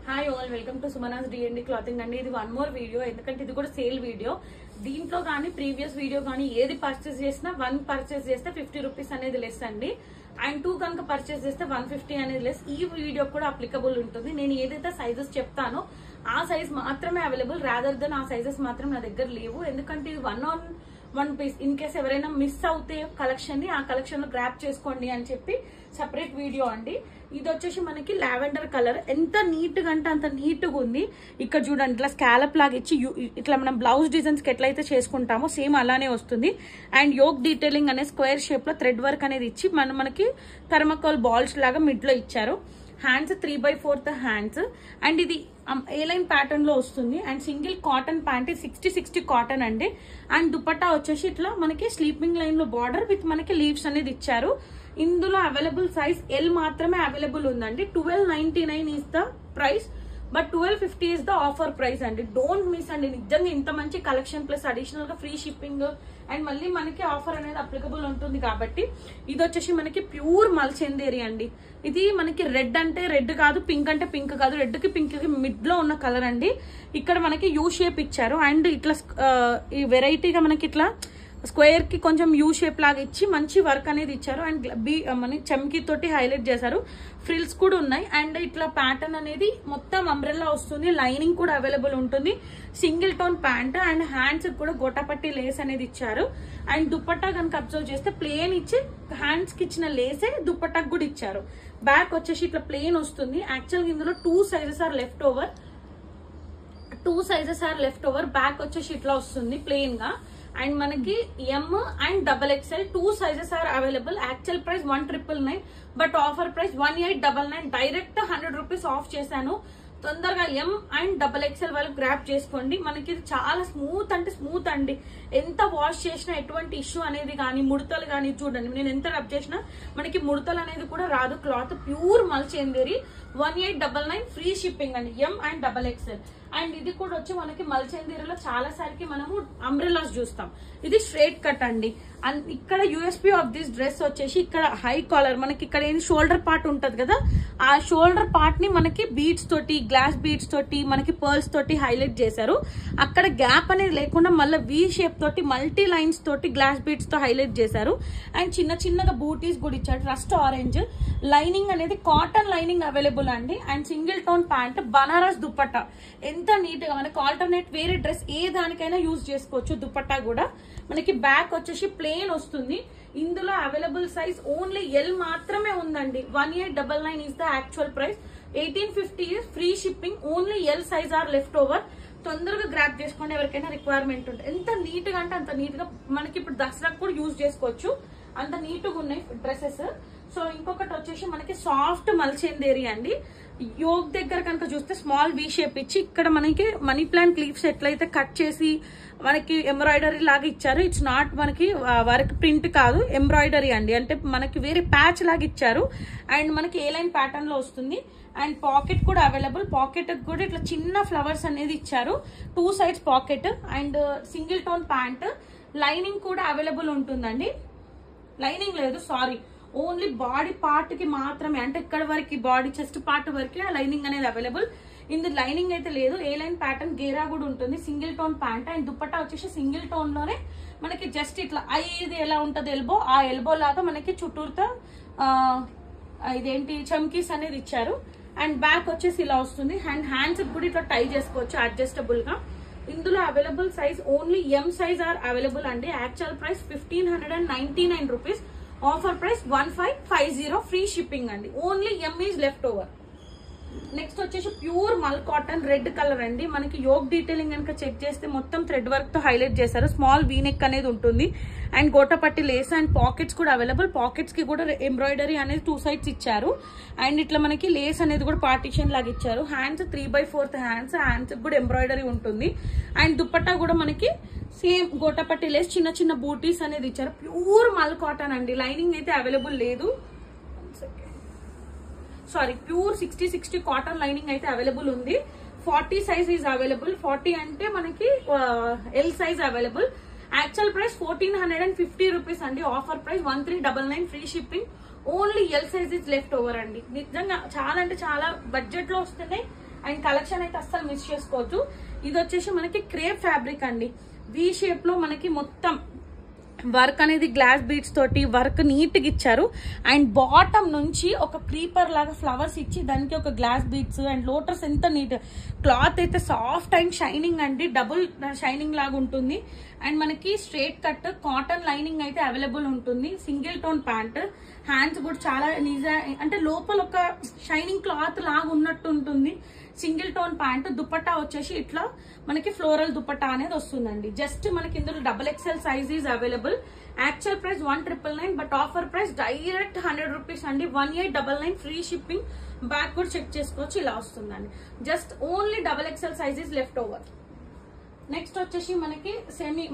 Hi all, welcome to Sumanas D&D clothing అండి. ఇది one more video, ఎందుకంటే ఇది కూడా సేల్ వీడియో. దీంట్లో కానీ ప్రీవియస్ వీడియో కానీ ఏది పర్చేస్ చేసినా 1 పర్చేస్ చేస్తే 50 రూపీస్ అనేది లెస్ అండి, అండ్ 2 కనుక పర్చేస్ చేస్తే 150 అనేది లెస్. ఈ వీడియో కూడా అప్లికబుల్ ఉంటుంది. నేను ఏదైతే సైజెస్ చెప్తానో ఆ సైజ్ మాత్రమే అవైలబుల్, రాదర్ దెన్ ఆ సైజెస్ మాత్రం నా దగ్గర లేవు. ఎందుకంటే ఇది 1 పీస్. ఇన్ కేస్ ఎవరైనా మిస్ అవుతే కలెక్షన్ ని, ఆ కలెక్షన్ లో గ్రాప్ చేసుకోండి అని చెప్పి సెపరేట్ వీడియో అండి. ఇది వచ్చేసి మనకి లావెండర్ కలర్. ఎంత నీట్ గా అంటే అంత నీట్ గా ఉంది. ఇక్కడ చూడండి, ఇట్లా స్కాలప్ లాగా ఇచ్చి ఇట్లా మనం బ్లౌజ్ డిజైన్స్ కి ఎట్లయితే చేసుకుంటామో సేమ్ అలానే వస్తుంది. అండ్ యోక్ డీటెయిలింగ్ అనే స్క్వేర్ షేప్ లో థ్రెడ్ వర్క్ అనేది ఇచ్చి మనకి థర్మకోల్ బాల్స్ లాగా మిడ్ లో ఇచ్చారు. హ్యాండ్స్ 3/4 హ్యాండ్స్, అండ్ ఇది ఏ లైన్ ప్యాటర్న్ లో వస్తుంది. And single cotton pant, 60 cotton అండి. అండ్ దుపట్టా వచ్చేసి ఇట్లా మనకి స్లీపింగ్ లైన్ లో బార్డర్ విత్ మనకి లీవ్స్ అనేది ఇచ్చారు. ఇందులో అవైలబుల్ సైజ్ ఎల్ మాత్రమే అవైలబుల్ ఉందండి. 1299 is the price, but 1250 is the offer price అండి. డోంట్ మిస్ అండి. నిజంగా ఇంత మంచి కలెక్షన్ ప్లస్ అడిషనల్ గా ఫ్రీ షిప్పింగ్ అండ్ మళ్ళీ మనకి ఆఫర్ అనేది అప్లికబుల్ ఉంటుంది కాబట్టి. ఇది వచ్చేసి మనకి ప్యూర్ మల్చెందేరి అండి. ఇది మనకి రెడ్ అంటే రెడ్ కాదు, పింక్ అంటే పింక్ కాదు, రెడ్ కి పింక్ కి మిడ్ లో ఉన్న కలర్ అండి. ఇక్కడ మనకి యూ షేప్ ఇచ్చారు, అండ్ ఇట్లా ఈ వెరైటీగా మనకి ఇట్లా స్క్వేర్ కి కొంచెం యూ షేప్ లాగా ఇచ్చి మంచి వర్క్ అనేది ఇచ్చారు. అండ్ మనకి చమ్కీ తోటి హైలైట్ చేశారు. ఫ్రిల్స్ కూడా ఉన్నాయి. అండ్ ఇట్లా ప్యాటర్న్ అనేది మొత్తం అంబ్రెల్లా వస్తుంది. లైనింగ్ కూడా అవైలబుల్ ఉంటుంది. Single tone pant, and hands కూడా గోటాపట్టి లేస్ అనేది ఇచ్చారు. అండ్ దుపట్టా కనుక అబ్జర్వ్ చేస్తే ప్లేన్ ఇచ్చి హ్యాండ్స్ కి ఇచ్చిన లేసే దుపట్టాకు కూడా ఇచ్చారు. బ్యాక్ వచ్చేసి ఇట్లా ప్లేన్ వస్తుంది. యాక్చువల్గా ఇందులో 2 sizes are left over. Back వచ్చేసి ఇట్లా వస్తుంది ప్లేన్ గా. అండ్ మనకి M and XXL 2 sizes are available. Actual price 1999, but offer price 1899. Direct 100 rupees off చేశాను. తొందరగా M అండ్ XXL వాళ్ళు గ్రాప్ చేసుకోండి. మనకి ఇది చాలా స్మూత్ అంటే స్మూత్ అండి. ఎంత వాష్ చేసినా ఎటువంటి ఇష్యూ అనేది కానీ, ముడతలు కానీ చూడండి, నేను ఎంత రబ్ చేసినా మనకి ముడతలు అనేది కూడా రాదు. Cloth pure మల్చెందేరి. 1899 ఫ్రీ షిప్పింగ్ అండి, M అండ్ XXL. అండ్ ఇది కూడా వచ్చి మనకి మల్చెందేరిలో చాలా సార్కి మనము అంబ్రెల్లాస్ చూస్తాం. ఇది స్ట్రైట్ కట్ అండి. అండ్ ఇక్కడ యూఎస్పీ ఆఫ్ దిస్ డ్రెస్ వచ్చేసి ఇక్కడ హై కాలర్, మనకి ఇక్కడ ఏం షోల్డర్ పార్ట్ ఉంటది కదా, ఆ షోల్డర్ పార్ట్ ని మనకి బీడ్స్ తోటి, గ్లాస్ బీడ్స్ తోటి, మనకి పర్ల్స్ తోటి హైలైట్ చేశారు. అక్కడ గ్యాప్ అనేది లేకుండా మళ్ళీ వి షేప్ తోటి మల్టీ లైన్స్ తోటి గ్లాస్ బీడ్స్ తో హైలైట్ చేశారు. అండ్ చిన్నగా బూటీస్ కూడా ఇచ్చారు. రస్ట్ ఆరెంజ్ లైనింగ్ అనేది కాటన్ లైనింగ్ అవైలబుల్ అండి. And single tone pant, Banaras dupatta. ఎంత నీట్ గా మనకి ఆల్టర్నేట్ వేరే డ్రెస్ ఏ దానికైనా యూజ్ చేసుకోవచ్చు. దుపట్టా కూడా మనకి బ్యాక్ వచ్చేసి ప్లేన్ వస్తుంది. ఇందులో అవైలబుల్ సైజ్ ఓన్లీ ఎల్ మాత్రమే ఉందండి. 1899 is the actual price. 1850 is free shipping. Only L size are left over. తొందరగా గ్రాప్ చేసుకోండి ఎవరికైనా రిక్వైర్మెంట్ ఉంటుంది. ఎంత నీట్ గా అంటే అంత నీట్ గా మనకి ఇప్పుడు దసరాకు కూడా యూజ్ చేసుకోవచ్చు. అంత నీట్ గా ఉన్నాయి డ్రెస్సెస్. సో ఇంకొకటి వచ్చేసి మనకి సాఫ్ట్ మల్చెందేరి అండి. యోక్ దగ్గర కనుక చూస్తే స్మాల్ వి షేప్ ఇచ్చి ఇక్కడ మనకి మనీ ప్లాంట్ లీవ్స్ ఎట్లయితే కట్ చేసి మనకి ఎంబ్రాయిడరీ లాగా ఇచ్చారు. ఇట్స్ నాట్ మనకి వర్క్ ప్రింట్ కాదు, ఎంబ్రాయిడరీ అండి. అంటే మనకి వేరే ప్యాచ్ లాగా ఇచ్చారు. అండ్ మనకి ఏ లైన్ ప్యాటర్న్ లో వస్తుంది. అండ్ పాకెట్ కూడా అవైలబుల్. పాకెట్ కూడా ఇట్లా చిన్న ఫ్లవర్స్ అనేది ఇచ్చారు. 2 sides pocket. And single tone pant. Lining కూడా అవైలబుల్ ఉంటుందండి. లైనింగ్ లేదు, సారీ, ఓన్లీ బాడీ పార్ట్ కి మాత్రమే, అంటే ఇక్కడ వరకు బాడీ చెస్ట్ పార్ట్ వరకే లైనింగ్ అనేది అవైలబుల్. ఇందులో లైనింగ్ అయితే లేదు. ఏ లైన్ ప్యాటర్న్ గేరా కూడా ఉంటుంది. Single tone pant. And dupatta వచ్చేసి సింగిల్ టోన్ లోనే మనకి జస్ట్ ఇట్లా ఇది ఎలా ఉంటది ఎల్బో, ఆ ఎల్బో లాగా మనకి చుట్టూరుతో ఇదేంటి చమ్కీస్ అనేది ఇచ్చారు. అండ్ బ్యాక్ వచ్చేసి ఇలా వస్తుంది. అండ్ హ్యాండ్స్ కూడా ఇట్లా టై చేసుకోవచ్చు అడ్జస్టబుల్ గా. ఇందులో available size only M size are available అండి. Actual price 1599 rupees. Offer price 1550 free shipping అండి. Only M is left over. Next వచ్చేసి pure mul cotton red colour అండి. మనకి యోక్ డీటెయిలింగ్ కనుక చెక్ చేస్తే మొత్తం థ్రెడ్ వర్క్ తో హైలైట్ చేశారు. స్మాల్ వీనెక్ అనేది ఉంటుంది. And gota patti lace and pockets కూడా అవైలబుల్. పాకెట్స్ కి కూడా ఎంబ్రాయిడరీ అనేది 2 సైడ్స్ ఇచ్చారు. అండ్ ఇట్లా మనకి లేస్ అనేది కూడా పార్టీషన్ లాగా ఇచ్చారు. Hands 3/4 hands. హ్యాండ్స్ కూడా ఎంబ్రాయిడరీ ఉంటుంది. అండ్ దుపట్టా కూడా మనకి సేమ్ గోటపట్టి లేస్, చిన్న బూటీస్ అనేది ఇచ్చారు. ప్యూర్ మల్ కాటన్ అండి. లైనింగ్ అయితే అవైలబుల్ లేదు. సారీ, ప్యూర్ 60 కాటన్ లైనింగ్ అయితే అవైలబుల్ ఉంది. 40 సైజ్ ఈజ్ అవైలబుల్. 40 అంటే మనకి L size available. Actual price 1450 rupees అండి. Offer price 1399 free shipping. Only L size is left over అండి. నిజంగా చాలా అంటే చాలా బడ్జెట్ లో వస్తున్నాయి. అండ్ కలెక్షన్ అయితే అస్సలు మిస్ చేసుకోవచ్చు. ఇది వచ్చేసి మనకి క్రేప్ ఫ్యాబ్రిక్ అండి. వి షేప్ లో మనకి మొత్తం వర్క్ అనేది గ్లాస్ బీడ్స్ తోటి వర్క్ నీట్ గా ఇచ్చారు. అండ్ బాటమ్ నుంచి ఒక క్రీపర్ లాగా ఫ్లవర్స్ ఇచ్చి దానికి ఒక గ్లాస్ బీడ్స్ అండ్ లోటస్ ఎంత నీట్. క్లాత్ అయితే సాఫ్ట్ అండ్ షైనింగ్ అండి, డబుల్ షైనింగ్ లాగా ఉంటుంది. అండ్ మనకి స్ట్రేట్ కట్ కాటన్ లైనింగ్ అయితే అవైలబుల్ ఉంటుంది. సింగిల్ టోన్ ప్యాంట్, హ్యాండ్స్ కూడా చాలా నిజా అంటే లోపల ఒక షైనింగ్ క్లాత్ లాగా ఉన్నట్టు ఉంటుంది. సింగిల్ టోన్ ప్యాంట్, దుపట్టా వచ్చేసి ఇట్లా మనకి ఫ్లోరల్ దుపట్టా అనేది వస్తుందండి. జస్ట్ మనకి ఇందులో XXL size is available. Actual price 1999, but offer price direct 100 rupees అండి. 1899 ఫ్రీ షిప్పింగ్. బ్యాక్ కూడా చెక్ చేసుకోవచ్చు, ఇలా వస్తుందండి. Just only XXL size is left over. Next వచ్చేసి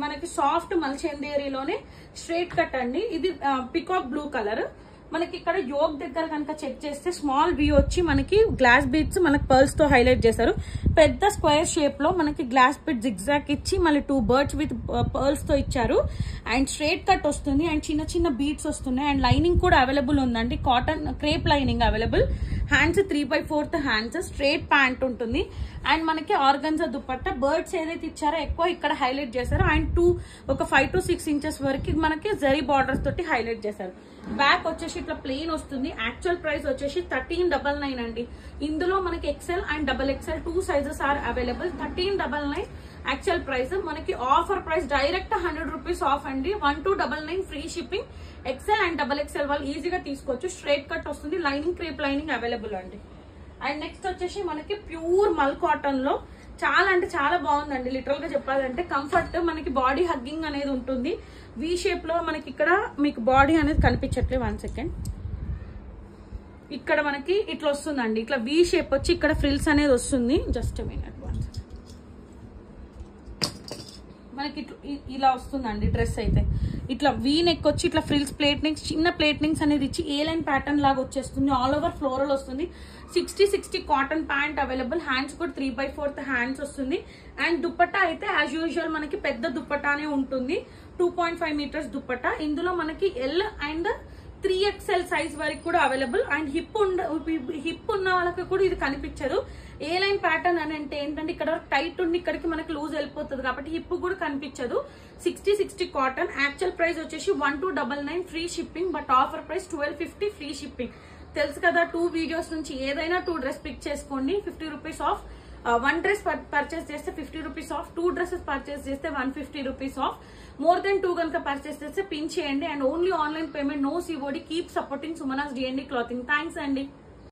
మనకి సాఫ్ట్ మల్చందేరీలోనే స్ట్రైట్ కట్ అండి. ఇది పికాక్ బ్లూ కలర్. మనకి ఇక్కడ యోగ్ దగ్గర కనుక చెక్ చేస్తే స్మాల్ వ్యూ వచ్చి మనకి గ్లాస్ బీడ్స్ మనకి పర్ల్స్ తో హైలైట్ చేశారు. పెద్ద స్క్వేర్ షేప్ లో మనకి గ్లాస్ బీడ్ జిగ్జాగ్ ఇచ్చి మళ్ళీ 2 బర్డ్స్ విత్ పర్ల్స్ తో ఇచ్చారు. అండ్ స్ట్రైట్ కట్ వస్తుంది అండ్ చిన్న చిన్న బీడ్స్ వస్తున్నాయి. అండ్ లైనింగ్ కూడా అవైలబుల్ ఉందండి, cotton crepe lining available. Hands 3/4 hands, straight pant ఉంటుంది. అండ్ మనకి ఆర్గన్జా దుపట్టా. బర్డ్స్ ఏదైతే ఇచ్చారో ఎక్కువ ఇక్కడ హైలైట్ చేశారు. అండ్ ఒక 5 to 6 ఇంచెస్ వరకు మనకి జరీ బార్డర్స్ తోటి హైలైట్ చేశారు. బ్యాక్ వచ్చేసి ఇట్లా ప్లెయిన్ వస్తుంది. యాక్చువల్ ప్రైస్ వచ్చేసి 1399 అండి. ఇందులో మనకి XL and XXL 2 sizes are available. 1399 actual price. మనకి offer price direct 100 rupees off అండి. 1299 ఫ్రీ షిప్పింగ్. XL అండ్ XXL వాళ్ళు ఈజీగా తీసుకోవచ్చు. స్ట్రైట్ కట్ వస్తుంది, లైనింగ్ క్రేప్ లైనింగ్ అవైలబుల్ అండి. అండ్ నెక్స్ట్ వచ్చేసి మనకి ప్యూర్ మల్ కాటన్ లో చాలా అంటే చాలా బాగుందండి. లిటరల్ గా చెప్పాలంటే కంఫర్ట్, మనకి బాడీ హగ్గింగ్ అనేది ఉంటుంది. వి షేప్ లో మనకి ఇక్కడ మీకు బాడీ అనేది కనిపించట్లేదు. 1 సెకండ్. ఇక్కడ మనకి ఇట్లా వస్తుందండి, ఇట్లా వి షేప్ వచ్చి ఇక్కడ ఫ్రిల్స్ అనేది వస్తుంది. Just minute. మనకి ఇలా వస్తుందండి డ్రెస్ అయితే. ఇట్లా వీ నెక్ వచ్చి ఇట్లా ఫ్రిల్స్ ప్లేట్నింగ్స్, చిన్న ప్లేట్నింగ్స్ అనేది ఇచ్చి ఏ లైన్ ప్యాటర్న్ లాగా వచ్చేస్తుంది. ఆల్ ఓవర్ ఫ్లోరల్ వస్తుంది. 60 కాటన్ ప్యాంట్ అవైలబుల్. హ్యాండ్స్ కూడా 3/4 హ్యాండ్స్ వస్తుంది. అండ్ దుపట్టా అయితే యాజ్ యూజువల్ మనకి పెద్ద దుపట్టానే ఉంటుంది. 2.5 మీటర్స్ దుపట్టా. ఇందులో మనకి L అండ్ 3XL సైజ్ వరకు కూడా అవైలబుల్. అండ్ హిప్ ఉన్న వాళ్ళకి కూడా ఇది కనిపించదు. ఏ లైన్ ప్యాటర్న్ అని అంటే ఏంటంటే ఇక్కడ టైట్ ఉండి ఇక్కడికి మనకి లూజ్ వెళ్ళిపోతుంది కాబట్టి హిప్ కూడా కనిపించదు. 60 కాటన్. యాక్చువల్ ప్రైస్ వచ్చేసి 1299 ఫ్రీ shipping, but offer price 1250 free shipping. తెలుసు కదా, 2 వీడియోస్ నుంచి ఏదైనా 2 డ్రెస్ పిక్ చేసుకోండి. 50 రూపీస్ ఆఫ్. 1 డ్రెస్ పర్చేస్ చేస్తే 50 రూపీస్ ఆఫ్. 2 డ్రెస్సెస్ పర్చేస్ చేస్తే 150 రూపీస్ ఆఫ్. మోర్ దెన్ 2 కనుక పర్చేస్ చేస్తే పిన్ చేయండి. And only online payment, no COD. Keep supporting Sumanas D&D clothing. Thanks అండి.